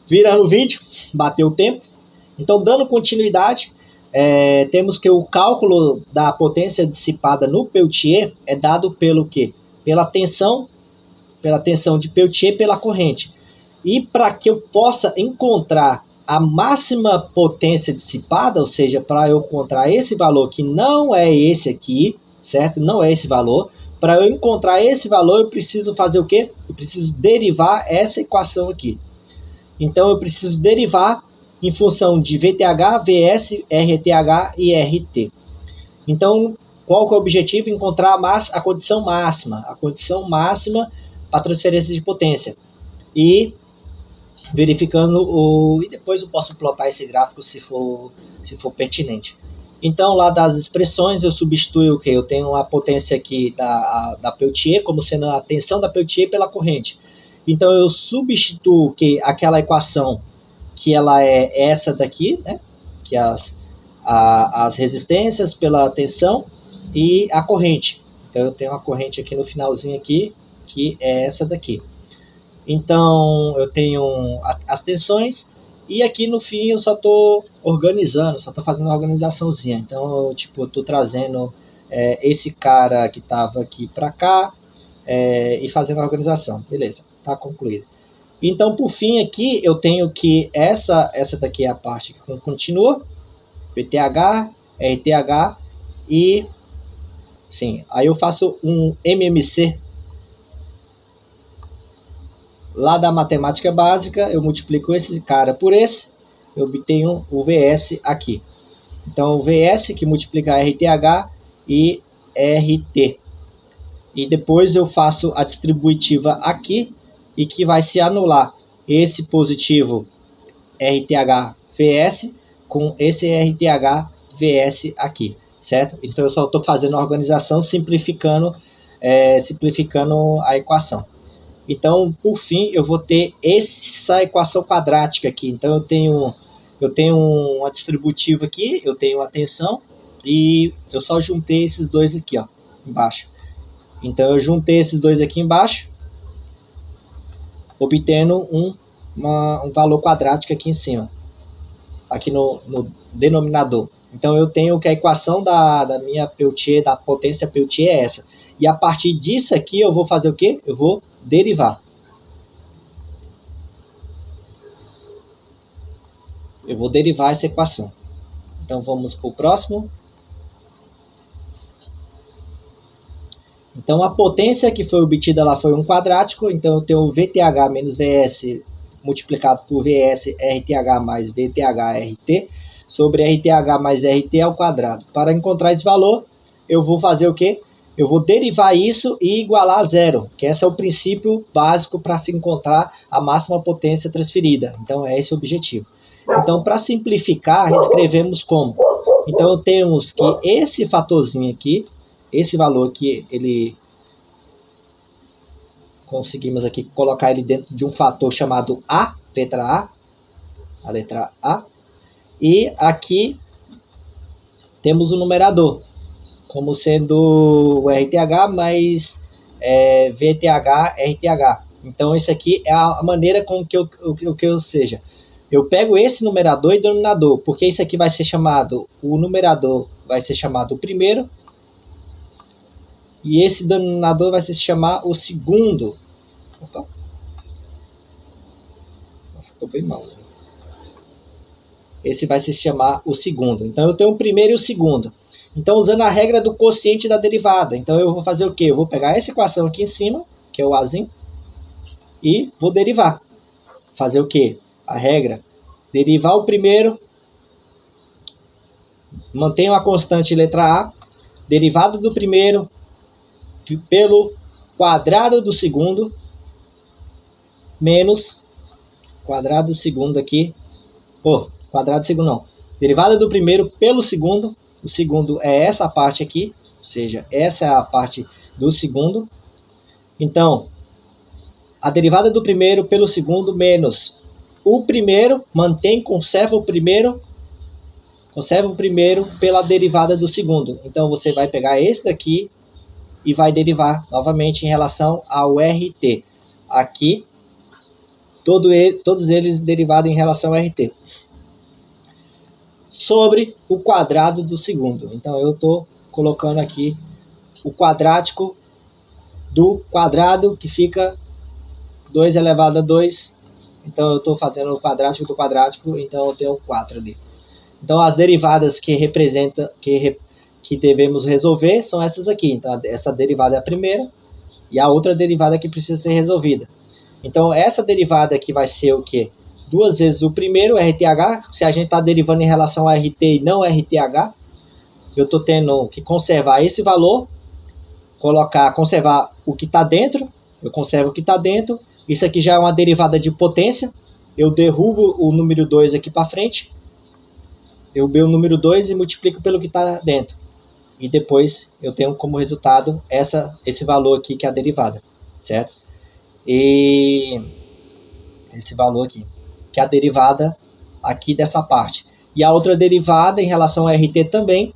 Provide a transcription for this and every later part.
Virando o vídeo, bateu o tempo. Então, dando continuidade, temos que o cálculo da potência dissipada no Peltier é dado pelo quê? Pela tensão de Peltier pela corrente. E para que eu possa encontrar a máxima potência dissipada, ou seja, para eu encontrar esse valor que não é esse aqui, certo? Não é esse valor. Para eu encontrar esse valor, eu preciso fazer o quê? Eu preciso derivar essa equação aqui. Então, eu preciso derivar em função de VTH, VS, RTH e RT. Então, qual que é o objetivo? Encontrar a condição máxima para transferência de potência. E verificando e depois eu posso plotar esse gráfico se for pertinente. Então, lá das expressões, eu substituo o que? Eu tenho a potência aqui da Peltier, como sendo a tensão da Peltier pela corrente. Então, eu substituo que aquela equação, que ela é essa daqui, né? Que é as resistências pela tensão e a corrente. Então, eu tenho uma corrente aqui no finalzinho aqui, que é essa daqui. Então, eu tenho as tensões e aqui no fim eu só estou organizando, só estou fazendo uma organizaçãozinha. Então, eu estou trazendo esse cara que estava aqui para cá e fazendo a organização. Beleza, está concluído. Então, por fim aqui, eu tenho que essa daqui é a parte que continua, VTH, RTH e, sim, aí eu faço um MMC. Lá da matemática básica, eu multiplico esse cara por esse, eu obtenho o VS aqui. Então, o VS que multiplica RTH e RT. E depois eu faço a distributiva aqui, e que vai se anular esse positivo RTH VS com esse RTH VS aqui, certo? Então, eu só estou fazendo a organização, simplificando a equação. Então, por fim, eu vou ter essa equação quadrática aqui. Então, eu tenho uma distributiva aqui, eu tenho a tensão, e eu só juntei esses dois aqui, ó, embaixo. Então, eu juntei esses dois aqui embaixo, obtendo um valor quadrático aqui em cima, aqui no denominador. Então, eu tenho que a equação da minha Peltier, da potência Peltier é essa. E a partir disso aqui, eu vou fazer o quê? Eu vou derivar. Eu vou derivar essa equação. Então, vamos para o próximo. Então, a potência que foi obtida lá foi um quadrático. Então, eu tenho VTH menos VS multiplicado por VS RTH mais VTH RT sobre RTH mais RT ao quadrado. Para encontrar esse valor, eu vou fazer o quê? Eu vou derivar isso e igualar a zero, que esse é o princípio básico para se encontrar a máxima potência transferida. Então, é esse o objetivo. Então, para simplificar, escrevemos como? Então, temos que esse fatorzinho aqui, esse valor aqui, ele conseguimos aqui colocar ele dentro de um fator chamado A, a letra A. E aqui temos o numerador, como sendo o RTH mais VTH, RTH. Então, isso aqui é a maneira com que eu seja. Eu pego esse numerador e denominador, porque isso aqui vai ser chamado, o numerador vai ser chamado o primeiro, e esse denominador vai se chamar o segundo. Opa. Nossa, ficou bem mal. Esse vai se chamar o segundo. Então, eu tenho o primeiro e o segundo. Então, usando a regra do quociente da derivada. Então, eu vou fazer o quê? Eu vou pegar essa equação aqui em cima, que é o Azinho, e vou derivar. Fazer o quê? A regra. Derivar o primeiro, mantenho a constante letra A, derivado do primeiro pelo quadrado do segundo, menos quadrado do segundo aqui, quadrado do segundo não, derivada do primeiro pelo segundo, o segundo é essa parte aqui, ou seja, essa é a parte do segundo. Então, a derivada do primeiro pelo segundo menos o primeiro, conserva o primeiro pela derivada do segundo. Então, você vai pegar esse daqui e vai derivar novamente em relação ao RT. Aqui, todos eles derivados em relação a RT, sobre o quadrado do segundo. Então eu estou colocando aqui o quadrático do quadrado, que fica 2 elevado a 2. Então eu estou fazendo o quadrático do quadrático, então eu tenho 4 ali. Então as derivadas que representam, que devemos resolver são essas aqui. Então essa derivada é a primeira e a outra derivada que precisa ser resolvida. Então essa derivada aqui vai ser o quê? 2 vezes o primeiro, RTH. Se a gente está derivando em relação a RT e não RTH, eu estou tendo que conservar esse valor, conservar o que está dentro. Eu conservo o que está dentro. Isso aqui já é uma derivada de potência. Eu derrubo o número 2 aqui para frente. Derrubei o número 2 e multiplico pelo que está dentro. E depois eu tenho como resultado esse valor aqui, que é a derivada. Certo? E esse valor aqui, que é a derivada aqui dessa parte. E a outra derivada em relação a RT também,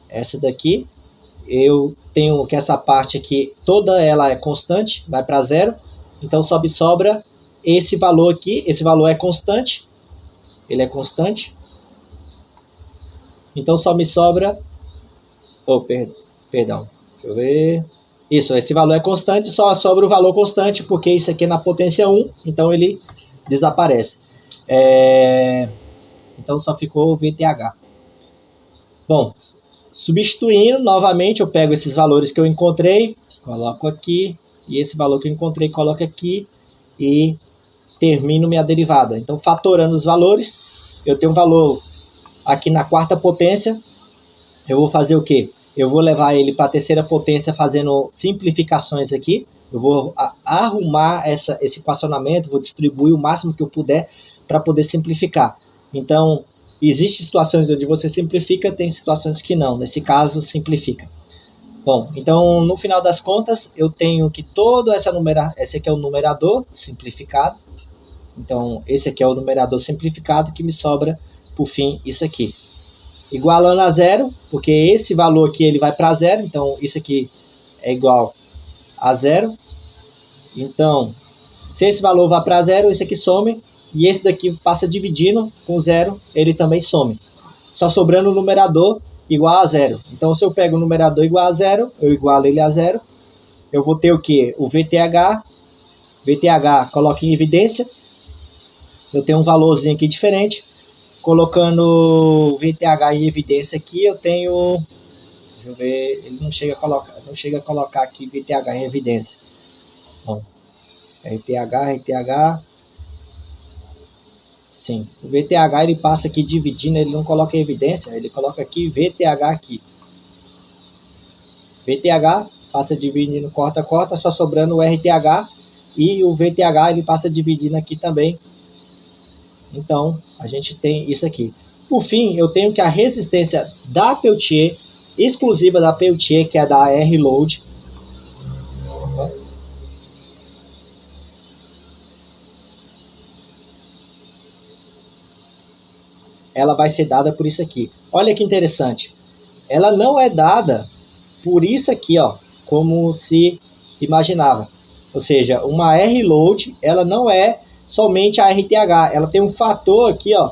essa daqui, eu tenho que essa parte aqui, toda ela é constante, vai para zero. Então só me sobra esse valor aqui. Esse valor é constante. Ele é constante. Então só me sobra... Perdão. Deixa eu ver. Isso, esse valor é constante. Só sobra o valor constante, porque isso aqui é na potência 1. Então ele desaparece. Então só ficou o VTH. Bom, substituindo novamente, eu pego esses valores que eu encontrei, coloco aqui. E esse valor que eu encontrei, coloco aqui e termino minha derivada. Então, fatorando os valores, eu tenho um valor aqui na quarta potência. Eu vou fazer o quê? Eu vou levar ele para a terceira potência fazendo simplificações aqui. Eu vou arrumar esse equacionamento, vou distribuir o máximo que eu puder para poder simplificar. Então, existem situações onde você simplifica, tem situações que não. Nesse caso, simplifica. Bom, então no final das contas eu tenho que esse aqui é o numerador simplificado. Então esse aqui é o numerador simplificado, que me sobra por fim isso aqui. Igualando a zero, porque esse valor aqui ele vai para zero, então isso aqui é igual a zero. Então se esse valor vai para zero, esse aqui some, e esse daqui passa dividindo com zero, ele também some. Só sobrando o numerador igual a zero. Então, se eu pego o numerador igual a zero, eu igualo ele a zero, eu vou ter o quê? O VTH. VTH coloca em evidência. Eu tenho um valorzinho aqui diferente. Colocando o VTH em evidência aqui, eu tenho... Deixa eu ver... Ele não chega a colocar aqui VTH em evidência. Bom, RTH... Sim, o VTH ele passa aqui dividindo, ele não coloca em evidência, ele coloca aqui VTH aqui. VTH passa dividindo, corta, só sobrando o RTH, e o VTH ele passa dividindo aqui também. Então, a gente tem isso aqui. Por fim, eu tenho que a resistência da Peltier, exclusiva da Peltier, que é da R-Load, ela vai ser dada por isso aqui. Olha que interessante. Ela não é dada por isso aqui, ó, como se imaginava. Ou seja, uma R-Load, ela não é somente a RTH. Ela tem um fator aqui, ó,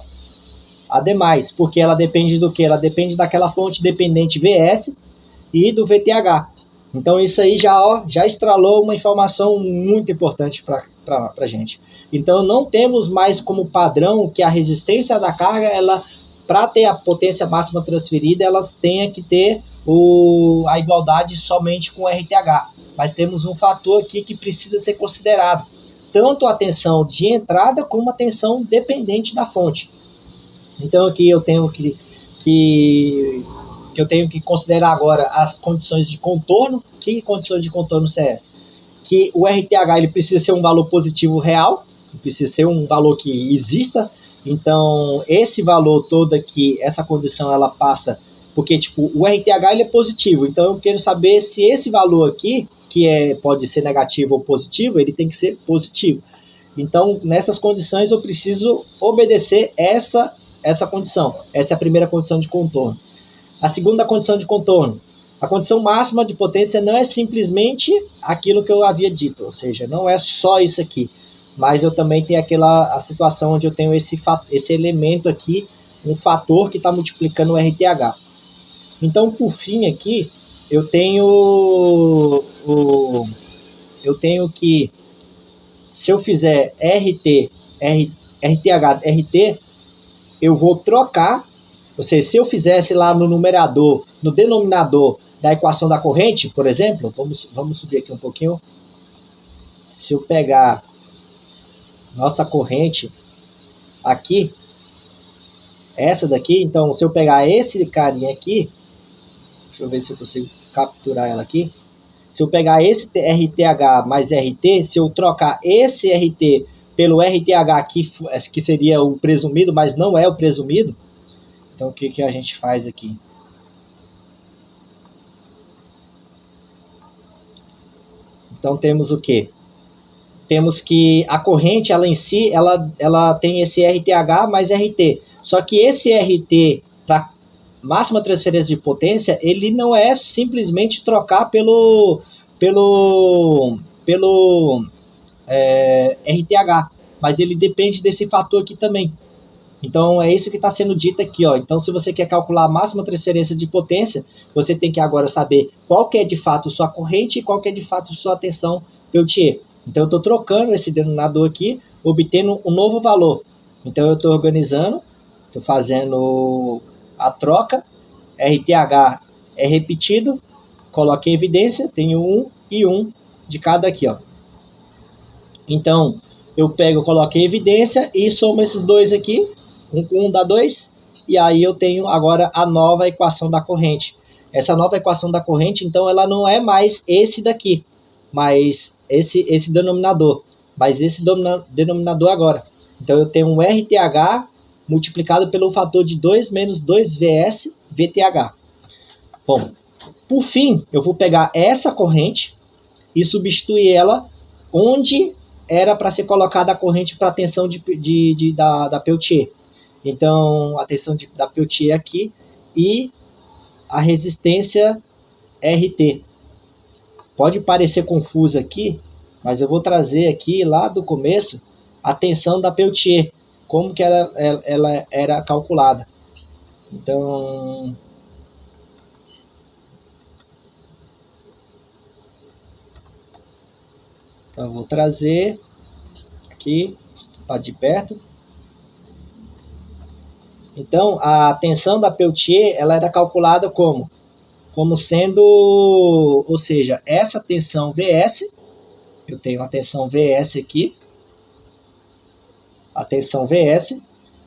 ademais, porque ela depende do que? Ela depende daquela fonte dependente VS e do VTH. Então isso aí já estralou uma informação muito importante para a gente. Então não temos mais como padrão que a resistência da carga, ela, para ter a potência máxima transferida, ela tenha que ter a igualdade somente com o RTH. Mas temos um fator aqui que precisa ser considerado, tanto a tensão de entrada como a tensão dependente da fonte. Então aqui eu tenho que eu tenho que considerar agora as condições de contorno. Que condições de contorno são essas? Que o RTH ele precisa ser um valor positivo real, precisa ser um valor que exista. Então esse valor todo aqui, essa condição ela passa, porque tipo, o RTH ele é positivo, então eu quero saber se esse valor aqui, que pode ser negativo ou positivo, ele tem que ser positivo. Então nessas condições eu preciso obedecer essa condição. Essa é a primeira condição de contorno. A segunda condição de contorno, a condição máxima de potência não é simplesmente aquilo que eu havia dito, ou seja, não é só isso aqui. mas eu também tenho a situação onde eu tenho esse elemento aqui, um fator que está multiplicando o RTH. Então, por fim aqui, eu tenho que, se eu fizer RTH, RT, eu vou trocar, ou seja, se eu fizesse lá no numerador, no denominador da equação da corrente, por exemplo, vamos subir aqui um pouquinho. Se eu pegar nossa corrente aqui, essa daqui, então se eu pegar esse carinha aqui, deixa eu ver se eu consigo capturar ela aqui. Se eu pegar esse RTH mais RT, se eu trocar esse RT pelo RTH aqui, que seria o presumido, mas não é o presumido, então o que a gente faz aqui? Então temos o quê? Temos que a corrente, ela em si, ela tem esse RTH mais RT. Só que esse RT, para máxima transferência de potência, ele não é simplesmente trocar pelo RTH, mas ele depende desse fator aqui também. Então é isso que está sendo dito aqui, ó. Então, se você quer calcular a máxima transferência de potência, você tem que agora saber qual que é de fato sua corrente e qual que é de fato sua tensão Peltier. Então eu estou trocando esse denominador aqui, obtendo um novo valor. Então eu estou organizando, estou fazendo a troca, RTH é repetido, coloquei evidência, tenho 1 e 1 de cada aqui, ó. Então eu coloquei evidência e somo esses dois aqui, 1 com 1 dá 2, e aí eu tenho agora a nova equação da corrente. Essa nova equação da corrente, então, ela não é mais esse daqui, mas esse denominador, mas esse denominador agora. Então eu tenho um RTH multiplicado pelo fator de 2 menos 2VS VTH. Bom, por fim, eu vou pegar essa corrente e substituir ela onde era para ser colocada a corrente para a tensão da Peltier. Então, a tensão da Peltier aqui e a resistência RT. Pode parecer confuso aqui, mas eu vou trazer aqui lá do começo a tensão da Peltier, como que ela era calculada. Então, eu vou trazer aqui para de perto. Então, a tensão da Peltier, ela era calculada como sendo, ou seja, essa tensão VS, eu tenho a tensão VS aqui, a tensão VS,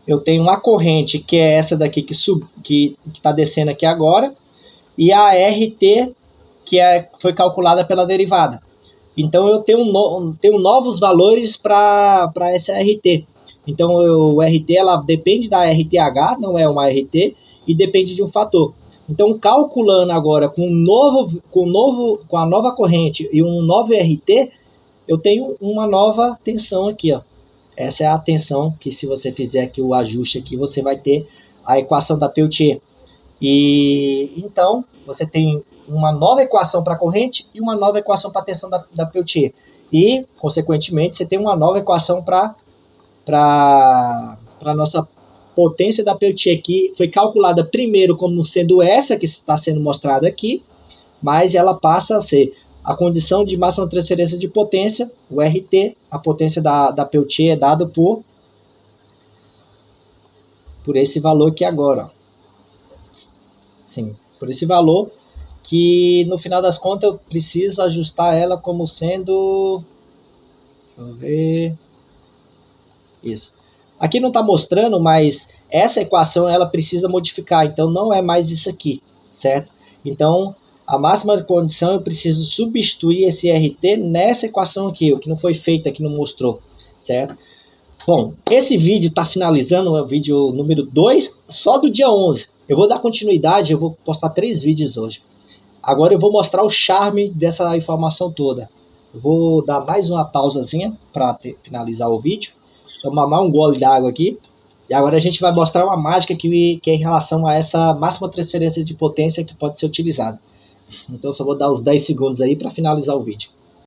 eu tenho uma corrente que é essa daqui que está descendo aqui agora, e a RT, que foi calculada pela derivada. Então eu tenho novos valores para essa RT. Então o RT ela depende da RTH, não é uma RT, e depende de um fator. Então calculando agora com a nova corrente e um novo RT, eu tenho uma nova tensão aqui, ó. Essa é a tensão que, se você fizer aqui o ajuste aqui, você vai ter a equação da Peltier. E então você tem uma nova equação para a corrente e uma nova equação para a tensão da Peltier. E, consequentemente, você tem uma nova equação para a nossa potência da Peltier, que foi calculada primeiro como sendo essa que está sendo mostrada aqui, mas ela passa a ser a condição de máxima transferência de potência, o RT, a potência da Peltier é dada por esse valor aqui agora. Ó. Sim, por esse valor que, no final das contas, eu preciso ajustar ela como sendo... Deixa eu ver... Isso. Aqui não está mostrando, mas essa equação ela precisa modificar, então não é mais isso aqui, certo? Então, a máxima condição eu preciso substituir esse RT nessa equação aqui, o que não foi feito aqui, não mostrou, certo? Bom, esse vídeo está finalizando, o vídeo número 2, só do dia 11. Eu vou dar continuidade, eu vou postar 3 vídeos hoje. Agora eu vou mostrar o charme dessa informação toda. Eu vou dar mais uma pausazinha para finalizar o vídeo. Vou mamar um gole d'água aqui. E agora a gente vai mostrar uma mágica que é em relação a essa máxima transferência de potência que pode ser utilizada. Então só vou dar uns 10 segundos aí para finalizar o vídeo.